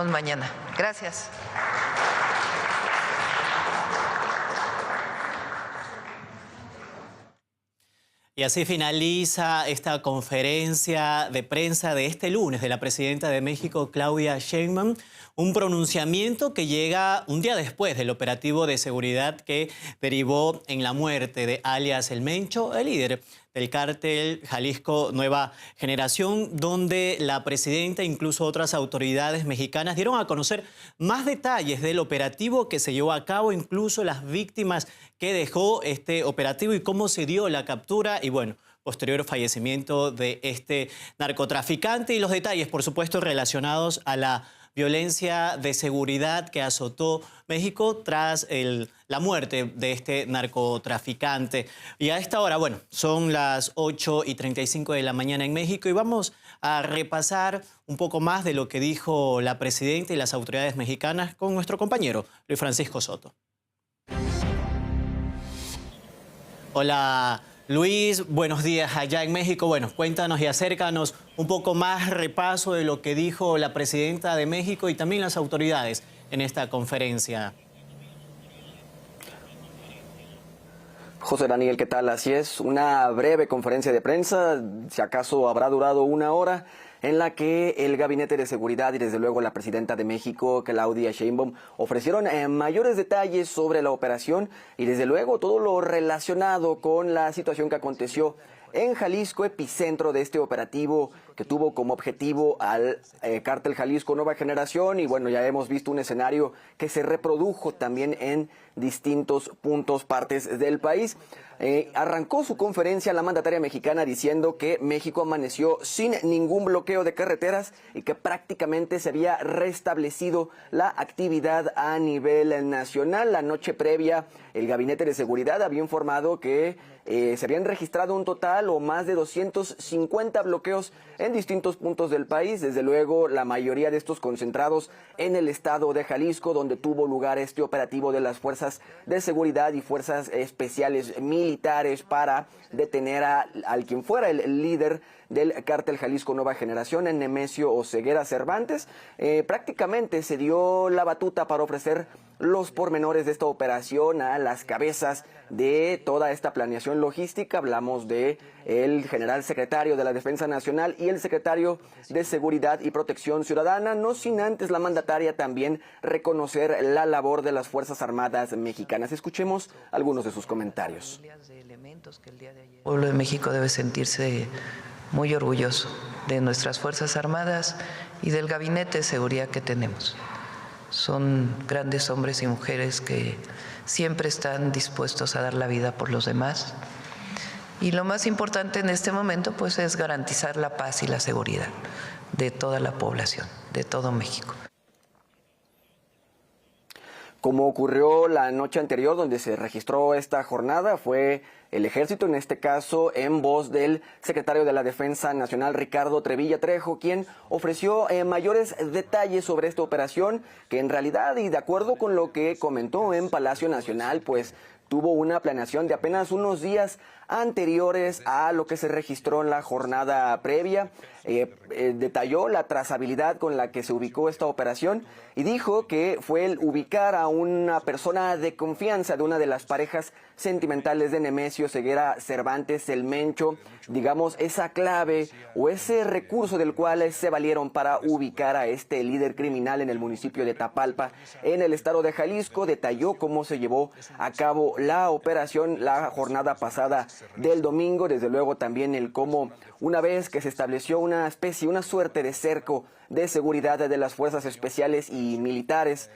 vemos mañana. Gracias. Y así finaliza esta conferencia de prensa de este lunes de la presidenta de México, Claudia Sheinbaum, un pronunciamiento que llega un día después del operativo de seguridad que derivó en la muerte de alias El Mencho, el líder del cártel Jalisco Nueva Generación, donde la presidenta e incluso otras autoridades mexicanas dieron a conocer más detalles del operativo que se llevó a cabo, incluso las víctimas que dejó este operativo y cómo se dio la captura y, bueno, posterior fallecimiento de este narcotraficante y los detalles, por supuesto, relacionados a la violencia de seguridad que azotó México tras la muerte de este narcotraficante. Y a esta hora, bueno, son las 8:35 de la mañana en México y vamos a repasar un poco más de lo que dijo la presidenta y las autoridades mexicanas con nuestro compañero Luis Francisco Soto. Hola Luis, buenos días allá en México. Bueno, cuéntanos y acércanos un poco más repaso de lo que dijo la presidenta de México y también las autoridades en esta conferencia. José Daniel, ¿qué tal? Así es, una breve conferencia de prensa, si acaso habrá durado una hora, en la que el Gabinete de Seguridad y desde luego la presidenta de México, Claudia Sheinbaum, ofrecieron mayores detalles sobre la operación y desde luego todo lo relacionado con la situación que aconteció en Jalisco, epicentro de este operativo que tuvo como objetivo al cártel Jalisco Nueva Generación. Y bueno, ya hemos visto un escenario que se reprodujo también en distintos puntos, partes del país. Arrancó su conferencia la mandataria mexicana diciendo que México amaneció sin ningún bloqueo de carreteras y que prácticamente se había restablecido la actividad a nivel nacional. La noche previa, el Gabinete de Seguridad había informado que se habían registrado un total o más de 250 bloqueos en distintos puntos del país, desde luego la mayoría de estos concentrados en el estado de Jalisco, donde tuvo lugar este operativo de las fuerzas de seguridad y fuerzas especiales militares para detener al quien fuera el líder del cártel Jalisco Nueva Generación, en Nemesio Oseguera Cervantes. Prácticamente se dio la batuta para ofrecer los pormenores de esta operación a las cabezas de toda esta planeación logística. Hablamos de el general secretario de la Defensa Nacional y el secretario de Seguridad y Protección Ciudadana, no sin antes la mandataria también reconocer la labor de las Fuerzas Armadas mexicanas. Escuchemos algunos de sus comentarios. El pueblo de México debe sentirse muy orgulloso de nuestras Fuerzas Armadas y del Gabinete de Seguridad que tenemos. Son grandes hombres y mujeres que siempre están dispuestos a dar la vida por los demás. Y lo más importante en este momento, pues, es garantizar la paz y la seguridad de toda la población, de todo México. Como ocurrió la noche anterior, donde se registró esta jornada, fue el Ejército, en este caso en voz del secretario de la Defensa Nacional, Ricardo Trevilla Trejo, quien ofreció mayores detalles sobre esta operación, que en realidad, y de acuerdo con lo que comentó en Palacio Nacional, pues tuvo una planeación de apenas unos días anteriores a lo que se registró en la jornada previa. Detalló la trazabilidad con la que se ubicó esta operación y dijo que fue el ubicar a una persona de confianza de una de las parejas sentimentales de Nemesio Oseguera Cervantes, El Mencho, digamos, esa clave o ese recurso del cual se valieron para ubicar a este líder criminal en el municipio de Tapalpa, en el estado de Jalisco. Detalló cómo se llevó a cabo la operación la jornada pasada del domingo, desde luego también el cómo, una vez que se estableció una suerte de cerco de seguridad de las fuerzas especiales y militares,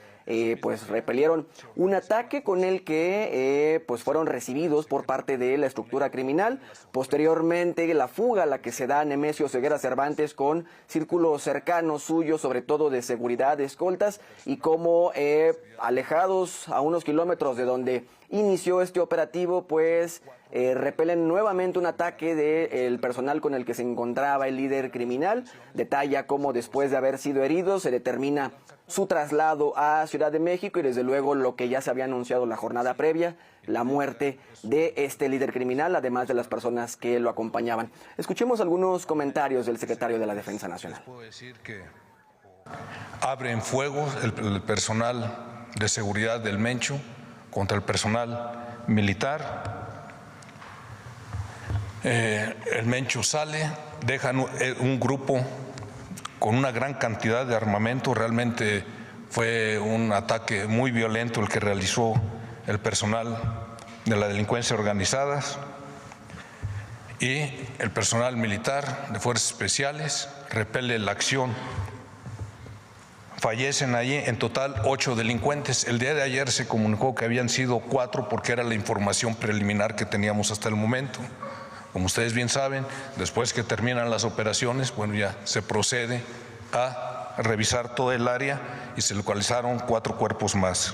pues repelieron un ataque con el que pues fueron recibidos por parte de la estructura criminal. Posteriormente, la fuga a la que se da Nemesio Oseguera Cervantes con círculos cercanos suyos, sobre todo de seguridad, de escoltas, y como alejados a unos kilómetros de donde inició este operativo, pues repelen nuevamente un ataque del personal con el que se encontraba el líder criminal. Detalla cómo después de haber sido heridos se determina su traslado a Ciudad de México y desde luego lo que ya se había anunciado la jornada previa, la muerte de este líder criminal, además de las personas que lo acompañaban. Escuchemos algunos comentarios del secretario de la Defensa Nacional. Abre en fuego el personal de seguridad del Mencho contra el personal militar. El Mencho sale, dejan un grupo con una gran cantidad de armamento. Realmente fue un ataque muy violento el que realizó el personal de la delincuencia organizada y el personal militar de fuerzas especiales repele la acción. Fallecen allí en total 8 delincuentes. El día de ayer se comunicó que habían sido 4 porque era la información preliminar que teníamos hasta el momento. Como ustedes bien saben, después que terminan las operaciones, bueno, ya se procede a revisar todo el área y se localizaron 4 cuerpos más.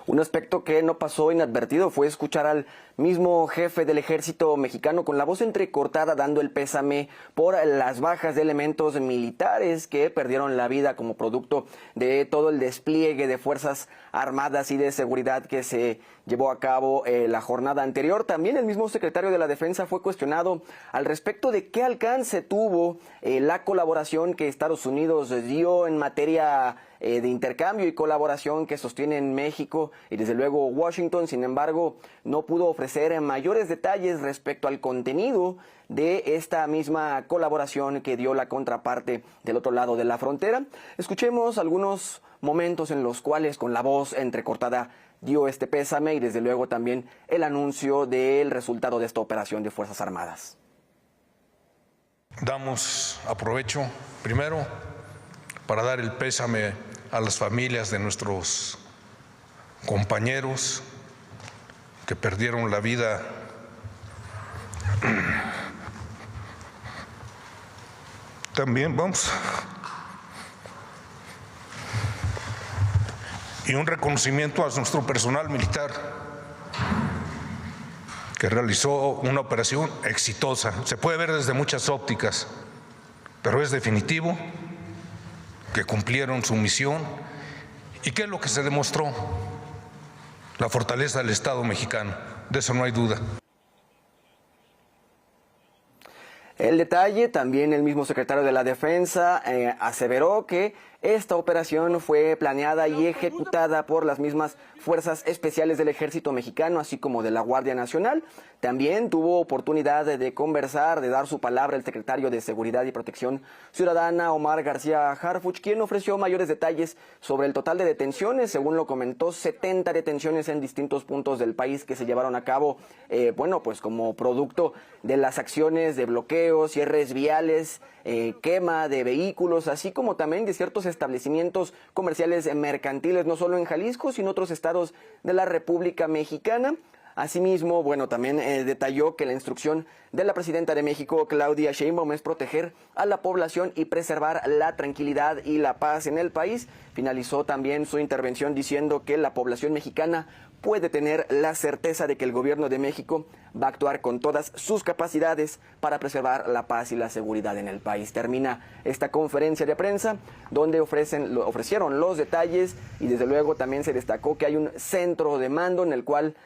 Un aspecto que no pasó inadvertido fue escuchar al mismo jefe del ejército mexicano con la voz entrecortada dando el pésame por las bajas de elementos militares que perdieron la vida como producto de todo el despliegue de fuerzas armadas y de seguridad que se llevó a cabo la jornada anterior. También el mismo secretario de la Defensa fue cuestionado al respecto de qué alcance tuvo la colaboración que Estados Unidos dio en materia de intercambio y colaboración que sostienen México y desde luego Washington. Sin embargo, no pudo ofrecer mayores detalles respecto al contenido de esta misma colaboración que dio la contraparte del otro lado de la frontera. Escuchemos algunos momentos en los cuales con la voz entrecortada dio este pésame y desde luego también el anuncio del resultado de esta operación de Fuerzas Armadas. Aprovecho primero para dar el pésame a las familias de nuestros compañeros que perdieron la vida también y un reconocimiento a nuestro personal militar que realizó una operación exitosa. Se puede ver desde muchas ópticas, pero es definitivo que cumplieron su misión. ¿Y qué es lo que se demostró? La fortaleza del Estado mexicano, de eso no hay duda. El detalle, también el mismo secretario de la Defensa aseveró que esta operación fue planeada y ejecutada por las mismas fuerzas especiales del Ejército Mexicano, así como de la Guardia Nacional. También tuvo oportunidad de conversar, de dar su palabra el secretario de Seguridad y Protección Ciudadana, Omar García Harfuch, quien ofreció mayores detalles sobre el total de detenciones. Según lo comentó, 70 detenciones en distintos puntos del país que se llevaron a cabo, pues como producto de las acciones de bloqueo, cierres viales, quema de vehículos, así como también de ciertos establecimientos comerciales mercantiles, no solo en Jalisco, sino en otros estados de la República Mexicana. Asimismo, también detalló que la instrucción de la presidenta de México, Claudia Sheinbaum, es proteger a la población y preservar la tranquilidad y la paz en el país. Finalizó también su intervención diciendo que la población mexicana puede tener la certeza de que el gobierno de México va a actuar con todas sus capacidades para preservar la paz y la seguridad en el país. Termina esta conferencia de prensa donde ofrecieron los detalles y desde luego también se destacó que hay un centro de mando en el cual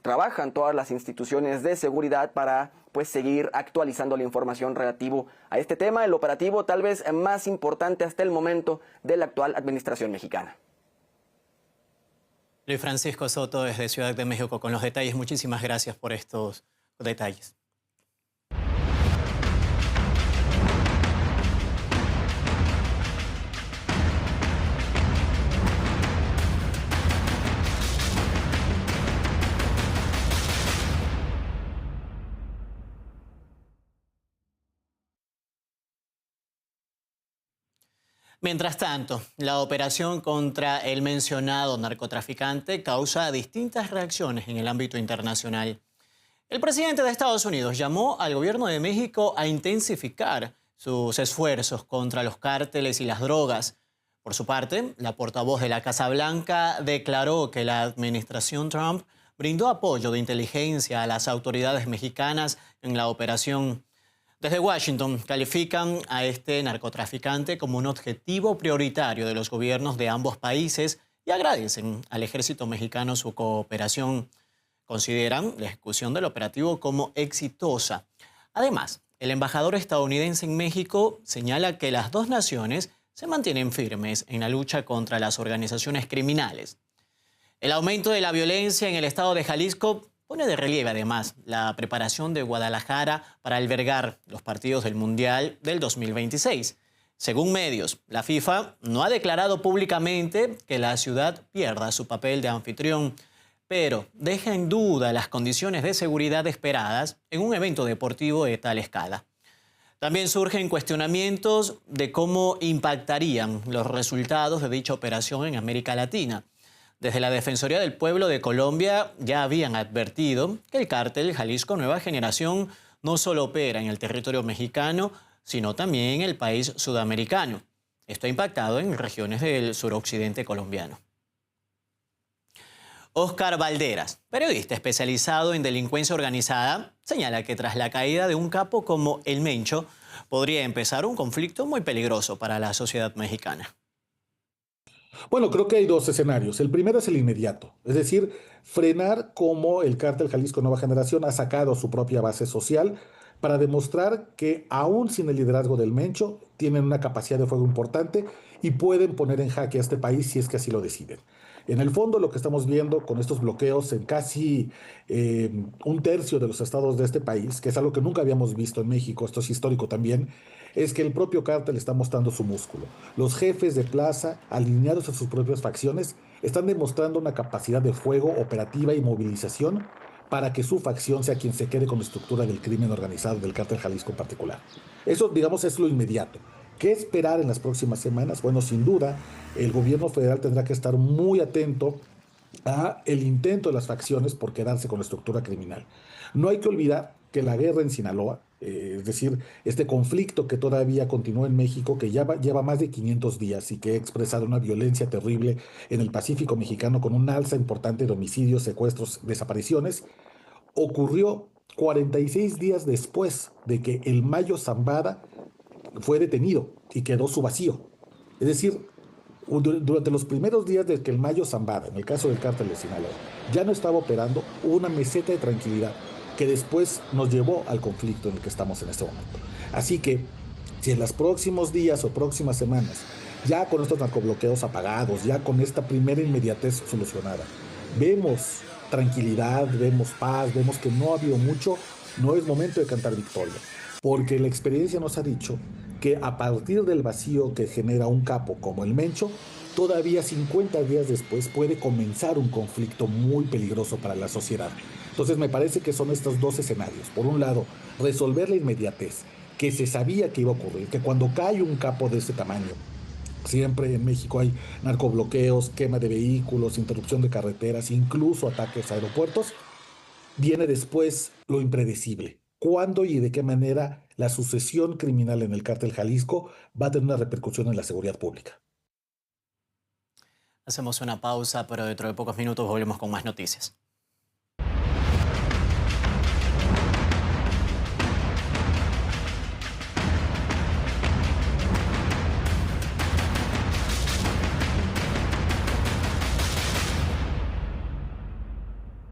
trabajan todas las instituciones de seguridad para seguir actualizando la información relativo a este tema, el operativo tal vez más importante hasta el momento de la actual administración mexicana. Luis Francisco Soto desde Ciudad de México con los detalles. Muchísimas gracias por estos detalles. Mientras tanto, la operación contra el mencionado narcotraficante causa distintas reacciones en el ámbito internacional. El presidente de Estados Unidos llamó al gobierno de México a intensificar sus esfuerzos contra los cárteles y las drogas. Por su parte, la portavoz de la Casa Blanca declaró que la administración Trump brindó apoyo de inteligencia a las autoridades mexicanas en la operación. Desde Washington califican a este narcotraficante como un objetivo prioritario de los gobiernos de ambos países y agradecen al ejército mexicano su cooperación. Consideran la ejecución del operativo como exitosa. Además, el embajador estadounidense en México señala que las dos naciones se mantienen firmes en la lucha contra las organizaciones criminales. El aumento de la violencia en el estado de Jalisco pone de relieve, además, la preparación de Guadalajara para albergar los partidos del Mundial del 2026. Según medios, la FIFA no ha declarado públicamente que la ciudad pierda su papel de anfitrión, pero deja en duda las condiciones de seguridad esperadas en un evento deportivo de tal escala. También surgen cuestionamientos de cómo impactarían los resultados de dicha operación en América Latina. Desde la Defensoría del Pueblo de Colombia ya habían advertido que el cártel Jalisco Nueva Generación no solo opera en el territorio mexicano, sino también en el país sudamericano. Esto ha impactado en regiones del suroccidente colombiano. Óscar Valderas, periodista especializado en delincuencia organizada, señala que tras la caída de un capo como El Mencho, podría empezar un conflicto muy peligroso para la sociedad mexicana. Bueno, creo que hay dos escenarios. El primero es el inmediato, es decir, frenar cómo el cártel Jalisco Nueva Generación ha sacado su propia base social para demostrar que aún sin el liderazgo del Mencho tienen una capacidad de fuego importante y pueden poner en jaque a este país si es que así lo deciden. En el fondo, lo que estamos viendo con estos bloqueos en casi un tercio de los estados de este país, que es algo que nunca habíamos visto en México, esto es histórico también, es que el propio cártel está mostrando su músculo. Los jefes de plaza, alineados a sus propias facciones, están demostrando una capacidad de fuego operativa y movilización para que su facción sea quien se quede con la estructura del crimen organizado del cártel Jalisco en particular. Eso, digamos, es lo inmediato. ¿Qué esperar en las próximas semanas? Bueno, sin duda, el gobierno federal tendrá que estar muy atento a el intento de las facciones por quedarse con la estructura criminal. No hay que olvidar que la guerra en Sinaloa, es decir, este conflicto que todavía continúa en México, que lleva más de 500 días y que ha expresado una violencia terrible en el Pacífico mexicano con un alza importante de homicidios, secuestros, desapariciones, ocurrió 46 días después de que el Mayo Zambada fue detenido y quedó su vacío. Es decir, durante los primeros días de que el Mayo Zambada, en el caso del cártel de Sinaloa, ya no estaba operando, hubo una meseta de tranquilidad que después nos llevó al conflicto en el que estamos en este momento. Así que, si en los próximos días o próximas semanas, ya con estos narcobloqueos apagados, ya con esta primera inmediatez solucionada, vemos tranquilidad, vemos paz, vemos que no ha habido mucho, no es momento de cantar victoria, porque la experiencia nos ha dicho que a partir del vacío que genera un capo como el Mencho, todavía 50 días después puede comenzar un conflicto muy peligroso para la sociedad. Entonces me parece que son estos dos escenarios. Por un lado, resolver la inmediatez, que se sabía que iba a ocurrir, que cuando cae un capo de ese tamaño, siempre en México hay narcobloqueos, quema de vehículos, interrupción de carreteras, incluso ataques a aeropuertos, viene después lo impredecible. ¿Cuándo y de qué manera la sucesión criminal en el cártel Jalisco va a tener una repercusión en la seguridad pública? Hacemos una pausa, pero dentro de pocos minutos volvemos con más noticias.